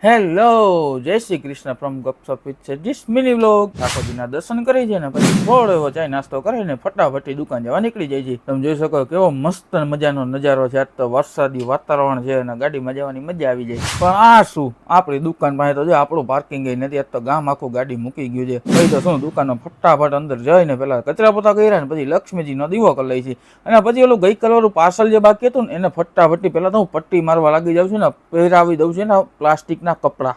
Hello જય Shri Krishna from Gapsap with જીસ mini vlog. ઠાકોરજીના દર્શન કરી છે ને પછી થોડો એવો ચાય નાસ્તો કરીને ફટાફટી દુકાન જવા નીકળી જાય છે. તમે જોઈ શકો કેવો મસ્ત મજાનો નજારો છે. આજ તો વરસાદી વાતાવરણ છે અને ગાડીમાં જવાની મજા આવી જાય. પણ આ શું, આપણી દુકાન પાસે તો જો આપણું પાર્કિંગ નથી. આજ તો ગામ આખું ગાડી મૂકી ગયું છે. પછી તો શું, દુકાનમાં ફટાફટ અંદર જઈને પેલા કચરા પોતા કર્યા ને પછી લક્ષ્મીજીનો દીવો કરી લઈ છે. અને પછી ઓલું ગઈકાલ વાળું પાર્સલ જે બાકી હતું ને એને ફટાફટી પેલા તો હું પટ્ટી મારવા લાગી જાઉં છું ને, પહેરાવી દઉં છું ને પ્લાસ્ટિકના કપડા.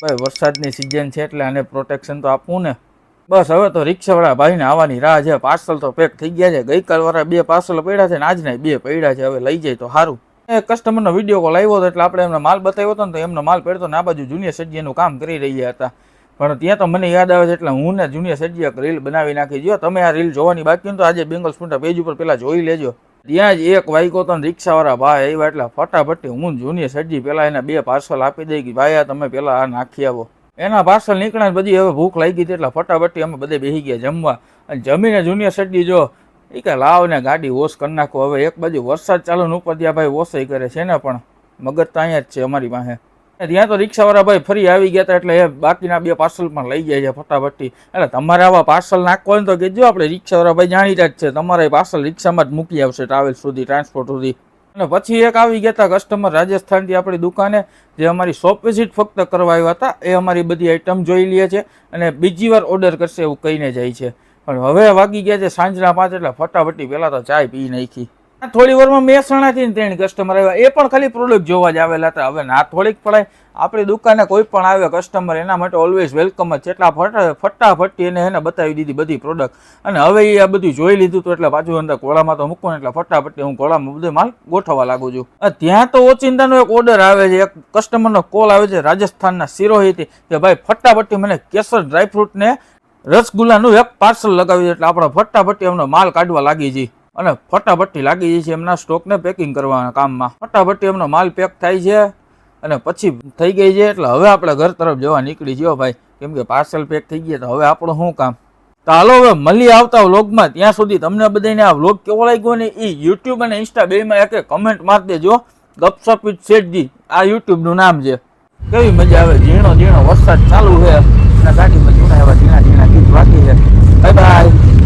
ભાઈ વરસાદની સિઝન છે એટલે આને પ્રોટેક્શન તો આપવું ને. બસ હવે તો રિક્ષાવાળા ભાઈને આવવાની રાહ છે. પાર્સલ તો પેક થઈ ગયા છે. ગઈકાલ વાળા 2 પાર્સલ પડ્યા છે ને આજના 2 પડ્યા છે. હવે લઈ જાય તો સારું. કસ્ટમરનો વિડીયો કોલ આવ્યો હતો એટલે આપણે એમને માલ બતાવ્યો હતો ને તો એમનો માલ પડ્યો ને આ બાજુ જુનિયર સર્જીનું કામ કરી રહ્યા હતા. પણ ત્યાં તો મને યાદ આવે છે એટલે હું ને જુનિયર સર્જી એક રીલ બનાવી નાખી. જો તમે આ રીલ જોવાની બાકી તો આજે બેંગલ સ્પૂટા પેજ ઉપર પેલા જોઈ લેજો. ત્યાં જ 1 વાગ્યો તો રિક્ષાવાળા ભાઈ આવ્યા એટલે ફટાફટી હું જુનિયર સર્જી પેલા એને 2 પાર્સલ આપી દઈ કે ભાઈ આ તમે પેલા આ નાખી આવો. એના પાર્સલ નીકળ્યા બધી હવે ભૂખ લાગી હતી એટલે ફટાફટી અમે બધે બેસી ગયા જમવા. અને જમીને જુનિયર સર્જી જો એ કે લાવ ને ગાડી વોશ કરી નાખો. હવે એક બાજુ વરસાદ ચાલુ ને ઉપર ત્યાં ભાઈ વોશય કરે છે ને પણ મગજ તો અહીંયા જ છે અમારી પાસે. ત્યાં તો રિક્ષાવાળા ભાઈ ફરી આવી ગયા હતા એટલે એ બાકીના 2 પાર્સલ પણ લઈ જાય છે ફટાફટી. એટલે તમારે આવા પાર્સલ નાખવા હોય તો કહેજો, આપણે રિક્ષાવાળા ભાઈ જાણીતા જ છે. તમારે પાર્સલ રિક્ષામાં જ મૂકી આવશે ટ્રાવેલ્સ સુધી, ટ્રાન્સપોર્ટ સુધી. અને પછી એક આવી ગયા હતા કસ્ટમર રાજસ્થાનથી આપણી દુકાને, જે અમારી શોપ વિઝિટ ફક્ત કરવા આવ્યા હતા. એ અમારી બધી આઈટમ જોઈ લે છે અને બીજી વાર ઓર્ડર કરશે એવું કહીને જાય છે. પણ હવે વાગી ગયા છે સાંજના 5 એટલે ફટાફટી પહેલાં તો ચાય પી નાખી. થોડી વારમાં મહેસાણાથી ને 3 કસ્ટમર આવ્યા. એ પણ ખાલી પ્રોડક્ટ જોવા જ આવેલા હતા. હવે ના થોડીક પડાય, આપણી દુકાને કોઈ પણ આવે કસ્ટમર એના માટે ઓલવેઝ વેલકમ જ છે. એટલા ફટાફટી એને બતાવી દીધી બધી પ્રોડક્ટ. અને હવે એ આ બધું જોઈ લીધું હતું એટલે પાછું અંદર ઘોડામાં તો મૂકવું ને એટલે ફટાફટી હું ઘોડામાં બધો માલ ગોઠવવા લાગુ છું. ત્યાં તો ઓચિંતાનો એક ઓર્ડર આવે છે, એક કસ્ટમરનો કોલ આવે છે રાજસ્થાનના સિરોહીથી કે ભાઈ ફટાફટી મને કેસર ડ્રાયફ્રૂટ ને રસગુલ્લાનું એક પાર્સલ લગાવી છે. એટલે આપણે ફટાફટી એમનો માલ કાઢવા લાગી છીએ અને ફટાફટી લાગી જાય છે એમના સ્ટોકને પેકિંગ કરવાના કામમાં. ફટાફટી એમનો માલ પેક થાય છે અને પછી થઈ ગઈ છે. એટલે હવે આપણે ઘર તરફ જવા નીકળી ગયો ભાઈ, કેમ કે પાર્સલ પેક થઈ ગયા. તો હવે આપણું શું કામ. તો હાલો હવે મળી આવતા વ્લોગમાં. ત્યાં સુધી તમને બધાને આ વ્લોગ કેવો લાગ્યો ને એ યુટ્યુબ અને ઇન્સ્ટા બેમાં એક કમેન્ટ મારી દેજો. ગપસપ વિથ શેઠજી આ યુટ્યુબનું નામ છે. કેવી મજા આવે. ઝીણો ઝીણો વરસાદ ચાલુ છે અને ગાડીમાં જૂના એવા ઝીણા ગીત બાકી છે. Bye bye.